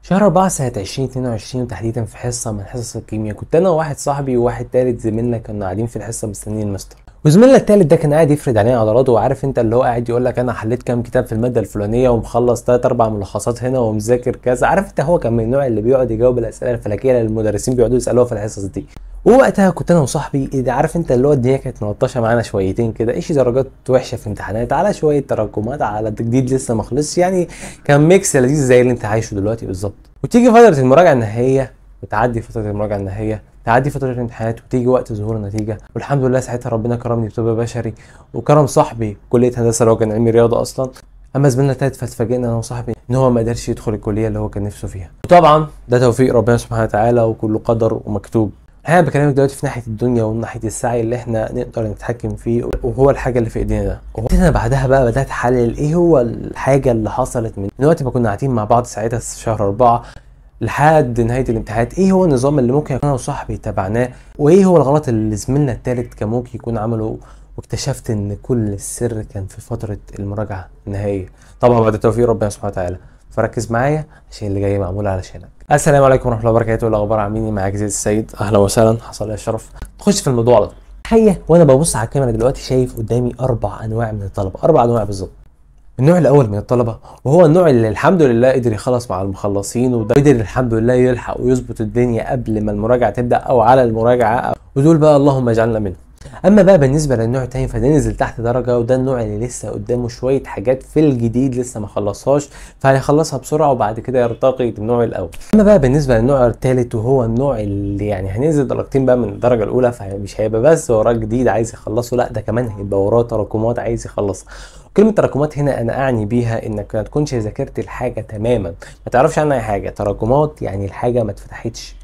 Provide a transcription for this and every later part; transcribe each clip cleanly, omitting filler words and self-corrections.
شهر 4 سنة 2022 وتحديدا في حصة من حصص الكيمياء، كنت أنا وواحد صاحبي وواحد تالت زميلنا كنا قاعدين في الحصة مستنيين المستر. وزميلنا التالت ده كان قاعد يفرد علينا عضلاته، وعارف انت اللي هو قاعد يقول لك انا حليت كام كتاب في المادة الفلانية ومخلص 3 4 ملخصات هنا ومذاكر كذا. عارف انت هو كان من النوع اللي بيقعد يجاوب الأسئلة الفلكية اللي المدرسين بيقعدوا يسألوها في الحصص دي. ووقتها كنت انا وصاحبي ايه ده، عارف انت اللي هو الدنيا كانت ملطشه معانا شويتين كده، ايش درجات وحشه في امتحانات على شويه تراكمات على تجديد لسه ما خلصش، يعني كان ميكس لذيذ زي اللي انت عايشه دلوقتي بالظبط. وتيجي فتره المراجعه النهائيه وتعدي فتره المراجعه النهائيه، تعدي فتره الامتحانات وتيجي وقت ظهور النتيجه، والحمد لله ساعتها ربنا كرمني بطب بشري وكرم صاحبي كليه هندسه اللي هو كان علمي رياضه اصلا. اما زميلنا التالت فاتفاجئنا انا وصاحبي ان هو ما قدرش يدخل الكليه اللي هو كان نفسه فيها، وطبعا ده توفيق ربنا سبحانه وتعالى وكله قدر ومكتوب. انا بكلمك دلوقتي في ناحيه الدنيا ومن ناحيه السعي اللي احنا نقدر نتحكم فيه، وهو الحاجه اللي في ايدينا ده. وهنا بعدها بقى بدات احلل ايه هو الحاجه اللي حصلت من وقت ما كنا قاعدين مع بعض ساعتها في شهر 4 لحد نهايه الامتحانات، ايه هو النظام اللي ممكن انا وصاحبي تبعناه، وايه هو الغلط اللي زميلنا التالت كان ممكن يكون عمله. واكتشفت ان كل السر كان في فتره المراجعه النهائيه، طبعا بعد توفيق ربنا سبحانه وتعالى. فركز معايا عشان اللي جاي معمول علشانك. السلام عليكم ورحمه الله وبركاته، الاخبار عاملين معاك زيد السيد، اهلا وسهلا، حصل لي الشرف. نخش في الموضوع على طول. الحقيقه وانا ببص على الكاميرا دلوقتي شايف قدامي 4 انواع من الطلبه، 4 انواع بالظبط. النوع الاول من الطلبه وهو النوع اللي الحمد لله قدر يخلص مع المخلصين، وقدر الحمد لله يلحق ويظبط الدنيا قبل ما المراجعه تبدا او على المراجعه، ودول بقى اللهم اجعلنا منهم. اما بقى بالنسبه للنوع التاني فده نزل تحت درجه، وده النوع اللي لسه قدامه شويه حاجات في الجديد لسه ما خلصهاش، فهيخلصها بسرعه وبعد كده يرتقي للنوع الاول. اما بقى بالنسبه للنوع الثالث وهو النوع اللي يعني هننزل درجتين بقى من الدرجه الاولى، فمش هيبقى بس وراه جديد عايز يخلصه، لا ده كمان هيبقى وراه تراكمات عايز يخلصها. كلمة تراكمات هنا أنا أعني بيها إنك ما تكونش ذاكرت الحاجة تماما، ما تعرفش عنها أي حاجة. تراكمات يعني الحاجة ما اتفتحتش.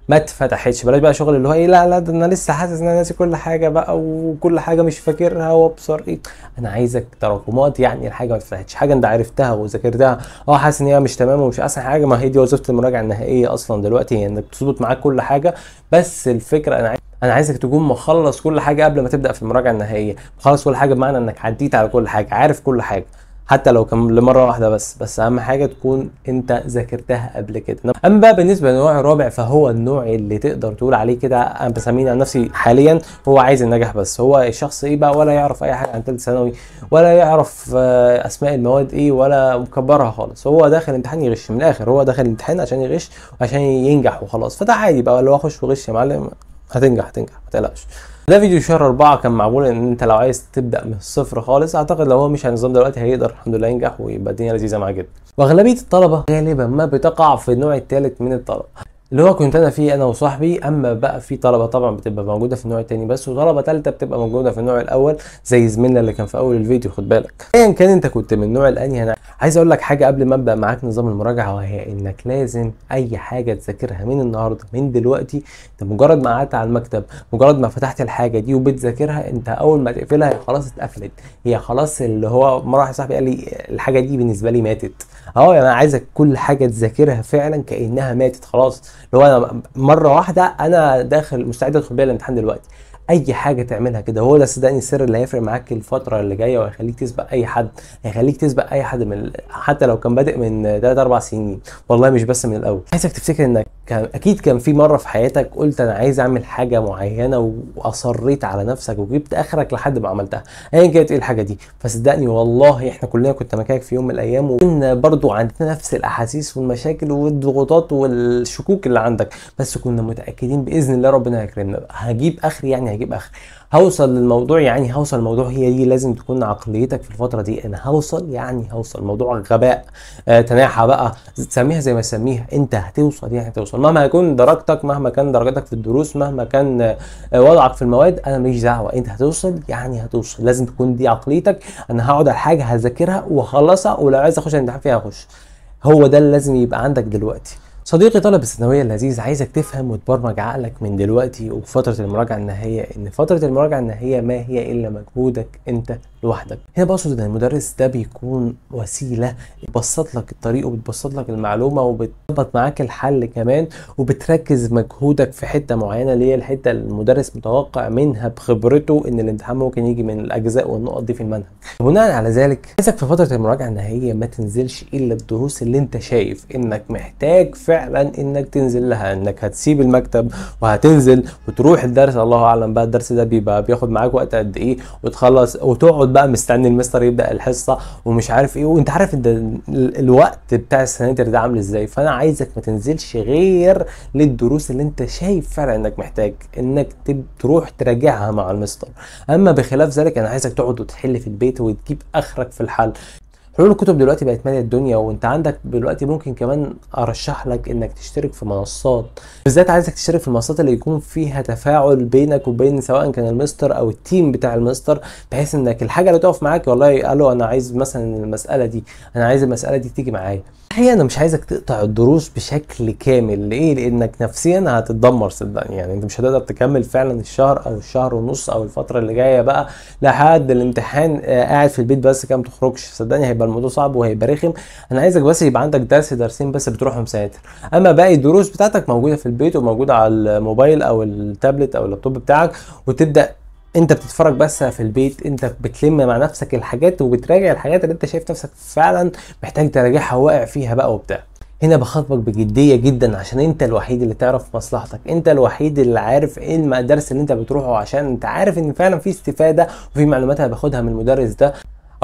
بلاش بقى شغل اللي هو ايه، لا لا ده انا لسه حاسس ان انا ناسي كل حاجه بقى وكل حاجه مش فاكرها وابصر ايه. انا عايزك تراكمات، يعني الحاجه ما اتفتحتش، حاجه انت عرفتها وذاكرتها، حاسس ان هي مش تمام ومش احسن حاجه. ما هي دي وظيفه المراجعه النهائيه اصلا دلوقتي، يعني انك تظبط معاك كل حاجه. بس الفكره انا عايزك تكون مخلص كل حاجه قبل ما تبدا في المراجعه النهائيه. مخلص كل حاجه بمعنى انك عديت على كل حاجه، عارف كل حاجه، حتى لو كان لمره واحده بس اهم حاجه تكون انت ذاكرتها قبل كده. اما بقى بالنسبه للنوع الرابع فهو النوع اللي تقدر تقول عليه كده، انا بسميه عن نفسي حاليا هو عايز النجاح بس. هو الشخص ايه بقى، ولا يعرف اي حاجه عن ثالثه ثانوي، ولا يعرف اسماء المواد ايه، ولا مكبرها خالص. هو داخل امتحان يغش من الاخر، هو داخل الامتحان عشان يغش وعشان ينجح وخلاص. فده عادي بقى، لو اخش وغش يا معلم هتنجح ما تقلقش. ده فيديو شهر 4 كان معمول ان انت لو عايز تبدا من الصفر خالص. اعتقد لو هو مش على النظام دلوقتي هيقدر الحمد لله ينجح ويبقى الدنيا لذيذه معاه جدا. واغلبيه الطلبه غالبا ما بتقع في النوع الثالث من الطلبه اللي هو كنت انا فيه انا وصاحبي. اما بقى في طلبه طبعا بتبقى موجوده في النوع الثاني بس، وطلبه ثالثه بتبقى موجوده في النوع الاول زي زميلنا اللي كان في اول الفيديو. خد بالك ايا كان انت كنت من النوع الانهي. انا عايز اقول لك حاجه قبل ما ابدا معاك نظام المراجعه، وهي انك لازم اي حاجه تذاكرها من النهارده من دلوقتي. انت مجرد ما قعدت على المكتب، مجرد ما فتحت الحاجه دي وبتذاكرها، انت اول ما تقفلها هي خلاص اتقفلت، هي خلاص. اللي هو مره واحد صاحبي قال لي الحاجه دي بالنسبه لي ماتت. يعني انا عايزك كل حاجه تذاكرها فعلا كانها ماتت خلاص. اللي هو انا مره واحده انا داخل مستعد ادخل بيها الامتحان دلوقتي. اي حاجه تعملها كده هو ده صدقني السر اللي هيفرق معاك الفتره اللي جايه، وهيخليك تسبق اي حد. هيخليك تسبق اي حد حتى لو كان بادئ من 3 4 سنين، والله مش بس من الاول. عايزك تفتكر انك اكيد كان في مره في حياتك قلت انا عايز اعمل حاجه معينه واصريت على نفسك وجبت اخرك لحد ما عملتها، ايا كانت ايه الحاجه دي. فصدقني والله احنا كلنا كنت مكانك في يوم من الايام، وكنا برضو عندنا نفس الاحاسيس والمشاكل والضغوطات والشكوك اللي عندك، بس كنا متاكدين باذن الله ربنا هيكرمنا. هجيب اخري، يعني هجيب اخري، هوصل للموضوع، يعني هوصل الموضوع. هي دي لازم تكون عقليتك في الفتره دي. انا هوصل، يعني هوصل. الموضوع غباء تناحى بقى، تسميها زي ما تسميها، انت هتوصل، يعني هتوصل مهما يكون درجتك، مهما كان درجتك في الدروس، مهما كان وضعك في المواد، انا ماليش دعوه. انت هتوصل، يعني هتوصل. لازم تكون دي عقليتك. انا هقعد على حاجه هذاكرها واخلصها، ولو عايز اخش الامتحان فيها هخش. هو ده اللي لازم يبقى عندك دلوقتي. صديقي طالب الثانويه اللذيذ، عايزك تفهم وتبرمج عقلك من دلوقتي وفتره المراجعه النهائيه ان فتره المراجعه النهائيه ما هي الا مجهودك انت لوحدك. هنا بقصد ان المدرس ده بيكون وسيله بتبسط لك الطريق وبتبسط لك المعلومه وبتظبط معاك الحل كمان، وبتركز مجهودك في حته معينه اللي هي الحته اللي المدرس متوقع منها بخبرته ان الامتحان ممكن يجي من الاجزاء والنقط دي في المنهج. بناء على ذلك عايزك في فتره المراجعه النهائيه ما تنزلش الا الدروس اللي انت شايف انك محتاج فعلا انك تنزل لها، انك هتسيب المكتب وهتنزل وتروح الدرس. الله اعلم بقى الدرس ده بياخد معاك وقت قد ايه، وتخلص وتقعد بقى مستني المستر يبدا الحصه ومش عارف ايه، وانت عارف ان الوقت بتاع السناتر ده عامل ازاي. فانا عايزك ما تنزلش غير للدروس اللي انت شايف فعلا انك محتاج انك تروح تراجعها مع المستر. اما بخلاف ذلك انا عايزك تقعد وتحل في البيت وتجيب اخرك في الحل. حلول الكتب دلوقتي بقت ماليه الدنيا، وانت عندك دلوقتي ممكن كمان ارشح لك انك تشترك في منصات، بالذات عايزك تشترك في المنصات اللي يكون فيها تفاعل بينك وبين سواء كان المستر او التيم بتاع المستر، بحيث انك الحاجه اللي تقف معاك والله قالوا انا عايز مثلا المساله دي، انا عايز المساله دي تيجي معايا. الحقيقه انا مش عايزك تقطع الدروس بشكل كامل. ليه؟ لانك نفسيا هتتدمر صدقني. يعني انت مش هتقدر تكمل فعلا الشهر او الشهر ونص او الفتره اللي جايه بقى لحد الامتحان قاعد في البيت بس كده ما تخرجش. صدقني هيبقى الموضوع صعب وهيبقى رخم. انا عايزك بس يبقى عندك درس درسين بس بتروحهم ساتر، اما باقي الدروس بتاعتك موجوده في البيت وموجوده على الموبايل او التابلت او اللابتوب بتاعك، وتبدا انت بتتفرج بس في البيت، انت بتلم مع نفسك الحاجات وبتراجع الحاجات اللي انت شايف نفسك فعلا محتاج تراجعها واقع فيها بقى وبتاع. هنا بخاطبك بجديه جدا عشان انت الوحيد اللي تعرف مصلحتك، انت الوحيد اللي عارف ايه الدرس اللي انت بتروحه، عشان انت عارف ان فعلا في استفاده وفي معلومات انا باخدها من المدرس ده،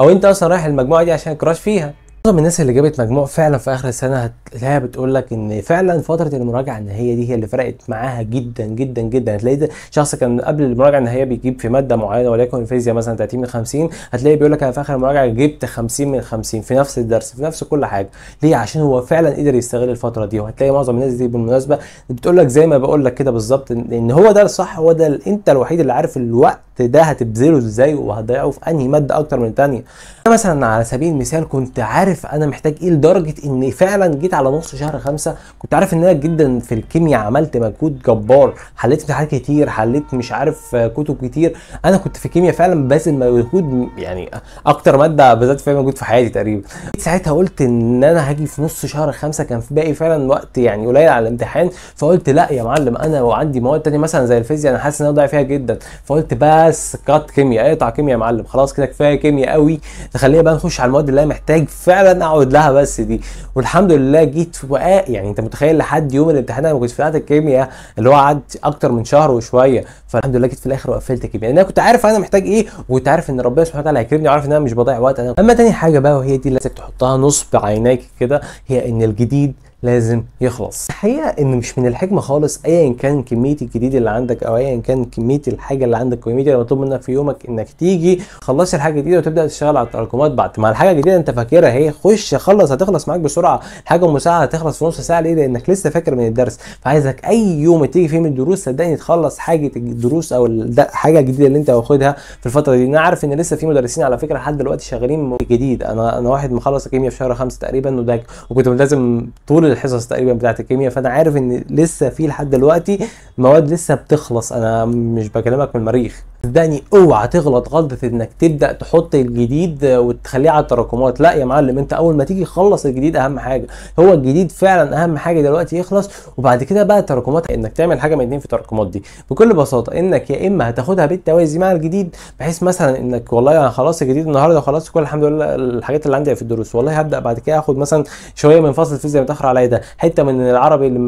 او انت اصلا رايح المجموعه دي عشان كراش فيها. معظم الناس اللي جابت مجموع فعلا في اخر السنه هتلاقيها بتقول لك ان فعلا فتره المراجعه النهائيه دي هي اللي فرقت معاها جدا جدا جدا. هتلاقي ده شخص كان قبل المراجعه النهائيه بيجيب في ماده معينه وليكن الفيزياء مثلا 30 من 50، هتلاقيه بيقول لك انا في اخر المراجعه جبت 50 من 50 في نفس الدرس في نفس كل حاجه. ليه؟ عشان هو فعلا قدر يستغل الفتره دي. وهتلاقي معظم الناس دي بالمناسبه بتقول لك زي ما بقول لك كده بالظبط ان هو ده الصح، هو ده انت الوحيد اللي عارف الوقت ده هتبذله ازاي وهتضيعه في انهي ماده اكتر من الثانيه. مثلا على سبيل المثال كنت عارف انا محتاج ايه لدرجه اني فعلا جيت على نص شهر 5 كنت عارف ان انا جدا في الكيمياء عملت مجهود جبار، حليت امتحانات كتير، حليت مش عارف كتب كتير. انا كنت في الكيمياء فعلا باذل مجهود، يعني اكتر ماده بذلت فيها مجهود في حياتي تقريبا. ساعتها قلت ان انا هاجي في نص شهر 5 كان في باقي فعلا وقت يعني قليل على الامتحان، فقلت لا يا معلم انا وعندي مواد تانية مثلا زي الفيزياء انا حاسس ان انا ضايع فيها جدا، فقلت بس كات كيمياء، اقطع كيمياء يا معلم، خلاص كده كفايه كيمياء قوي، خلينا بقى نخش على المواد اللي انا محتاج فعلا اقعد لها بس دي. والحمد لله جيت في يعني انت متخيل لحد يوم الامتحان انا ما كنتش في الكيمياء اللي هو قعد اكتر من شهر وشويه، فالحمد لله جيت في الاخر وقفلت كيمياء لان انا كنت عارف انا محتاج ايه، وكنت عارف ان ربنا سبحانه وتعالى هيكرمني وعارف ان انا مش بضيع وقت انا. اما تاني حاجه بقى وهي دي اللي لازم تحطها نصب عينيك كده، هي ان الجديد لازم يخلص. الحقيقه ان مش من الحكمه خالص ايا كان كميه الجديد اللي عندك او ايا كان كميه الحاجه اللي عندك والكميه اللي مطلوب منك في يومك انك تيجي تخلص الحاجه الجديده وتبدا تشتغل على التراكمات بعد ما الحاجه الجديده انت فاكرها هي خش خلص هتخلص معاك بسرعه، الحاجه المساعده هتخلص في نص ساعه. ليه؟ لانك لسه فاكر من الدرس. فعايزك اي يوم تيجي فيه من الدروس صدقني تخلص حاجه الدروس او الحاجه الجديده اللي انت واخدها في الفتره دي. انا عارف ان لسه في مدرسين على فكره لحد دلوقتي شغالين جديد. انا واحد مخلص الكيمياء في شهر 5 تقريبا وكنت ملتزم طول الحصص تقريبا بتاعت الكيمياء، فانا عارف ان لسه في لحد دلوقتي مواد لسه بتخلص. انا مش بكلمك من المريخ. صدقني اوعى تغلط غلطه انك تبدا تحط الجديد وتخليه على التراكمات. لا يا معلم، انت اول ما تيجي خلص الجديد اهم حاجه. هو الجديد فعلا اهم حاجه دلوقتي يخلص، وبعد كده بقى التراكمات انك تعمل حاجه من اتنين في التراكمات دي بكل بساطه. انك يا اما هتاخدها بالتوازي مع الجديد، بحيث مثلا انك والله انا خلاص الجديد النهارده وخلصت كل الحمد لله الحاجات اللي عندي في الدروس، والله هبدا بعد كده اخد مثلا شويه من فصل الفيزياء متاخر عليا ده، حته من العربي اللي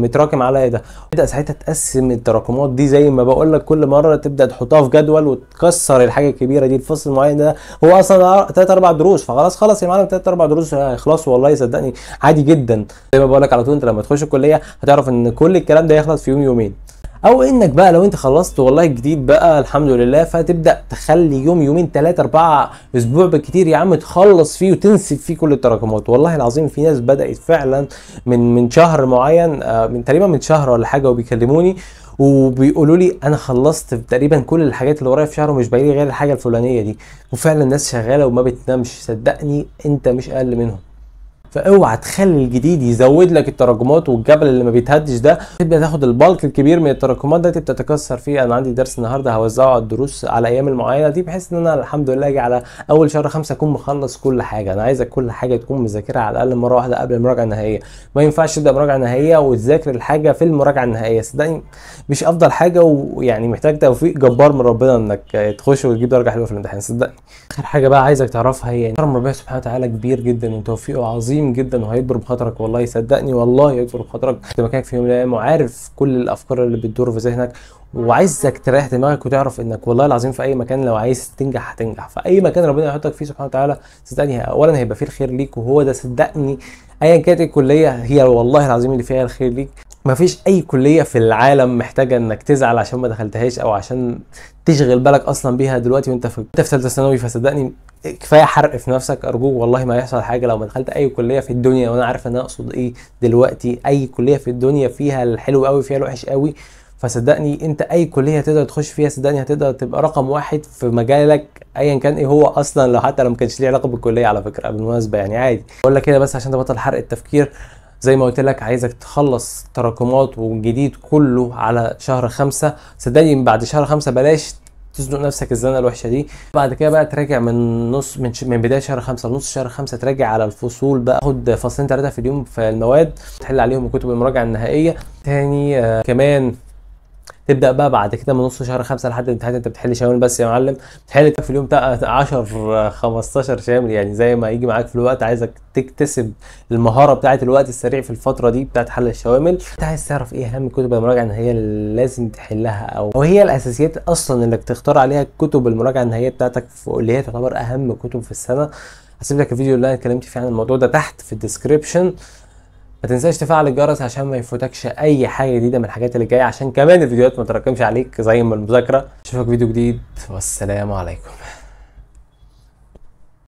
متراكم عليا ده، تبدا ساعتها تقسم التراكمات دي زي ما بقول لك كل مره، تبدا تحطها في جدول وتكسر الحاجه الكبيره دي. الفصل المعين ده هو اصلا 3 4 دروس، فخلاص خلص يا معلم 3 4 دروس هيخلصوا والله صدقني عادي جدا. زي ما بقول لك على طول انت لما تخش الكليه هتعرف ان كل الكلام ده يخلص في يوم يومين. او انك بقى لو انت خلصت والله الجديد بقى الحمد لله، فتبدا تخلي يوم يومين 3 4 اسبوع بالكتير يا عم تخلص فيه وتنسب فيه كل التراكمات. والله العظيم في ناس بدات فعلا من شهر معين، من تقريبا من شهر ولا حاجه، وبيكلموني وبيقولوا لي انا خلصت تقريبا كل الحاجات اللي ورايا في شهر ومش باقي لي غير الحاجه الفلانيه دي. وفعلا الناس شغاله وما بتنامش، صدقني انت مش اقل منهم. فاوعى تخلي الجديد يزود لك التراكمات، والجبل اللي ما بيتهدش ده تبدا تاخد البلك الكبير من التراكمات ده تبدا تكسر فيه. انا عندي درس النهارده هوزعه على الدروس على الايام المعينه دي، بحيث ان انا الحمد لله اجي على اول شهر 5 اكون مخلص كل حاجه. انا عايزك كل حاجه تكون مذاكرها على الاقل مره واحده قبل المراجعه النهائيه. ما ينفعش تبدا مراجعه نهائيه وتذاكر الحاجه في المراجعه النهائيه، صدقني مش افضل حاجه، ويعني محتاج توفيق جبار من ربنا انك تخش وتجيب درجه حلوه في الامتحان، صدقني. اخر حاجه بقى عايزك تعرفها هي ان كرم ربنا سبحانه وتعالى كبير جدا وتوفيقه عظيم جدا، وهيكبر بخاطرك والله، صدقني والله يكبر بخاطرك. انت مكانك في يوم من الايام وعارف كل الافكار اللي بتدور في ذهنك، وعايزك تريح دماغك وتعرف انك والله العظيم في اي مكان لو عايز تنجح هتنجح. في اي مكان ربنا يحطك فيه سبحانه وتعالى صدقني اولا هيبقى فيه الخير ليك، وهو ده صدقني ايا كانت الكليه هي والله العظيم اللي فيها الخير ليك. مفيش اي كليه في العالم محتاجه انك تزعل عشان ما دخلتهاش او عشان تشغل بالك اصلا بيها دلوقتي وانت في ثالثه ثانوي. فصدقني كفايه حرق في نفسك ارجوك، والله ما هيحصل حاجه لو ما دخلت اي كليه في الدنيا. وانا عارف ان انا اقصد ايه دلوقتي، اي كليه في الدنيا فيها الحلو قوي فيها الوحش قوي. فصدقني انت اي كليه تقدر تخش فيها صدقني هتقدر تبقى رقم واحد في مجالك ايا كان ايه هو اصلا، لو حتى لو ما كانش ليه علاقه بالكليه على فكره بالمناسبه يعني عادي. بقول لك كده بس عشان تبطل حرق التفكير. زي ما قلت لك عايزك تخلص تراكمات وجديد كله على شهر 5. صدقني بعد شهر 5 بلاش تزنق نفسك الزنقه الوحشه دي. بعد كده بقى تراجع من نص من بدايه شهر 5 لنص شهر 5، تراجع على الفصول بقى، خد فصلين 3 في اليوم في المواد تحل عليهم كتب المراجعه النهائيه. تاني كمان تبدا بقى بعد كده من نص شهر 5 لحد الامتحان انت بتحل شامل بس يا معلم. بتحل في اليوم 10 15 شامل يعني زي ما يجي معاك في الوقت. عايزك تكتسب المهاره بتاعه الوقت السريع في الفتره دي بتاعه حل الشوامل. انت عايز تعرف ايه اهم كتب المراجعه النهائيه اللي لازم تحلها، او هي الاساسيات اصلا اللي تختار عليها كتب المراجعه النهائيه بتاعتك اللي هي تعتبر اهم كتب في السنه. هسيب لك الفيديو اللي انا اتكلمت فيه عن الموضوع ده تحت في الديسكريبشن. ما تنساش تفعل الجرس عشان ما يفوتكش اي حاجه جديده من الحاجات اللي جايه، عشان كمان الفيديوهات ما تراكمش عليك زي ما المذاكره. اشوفك فيديو جديد والسلام عليكم.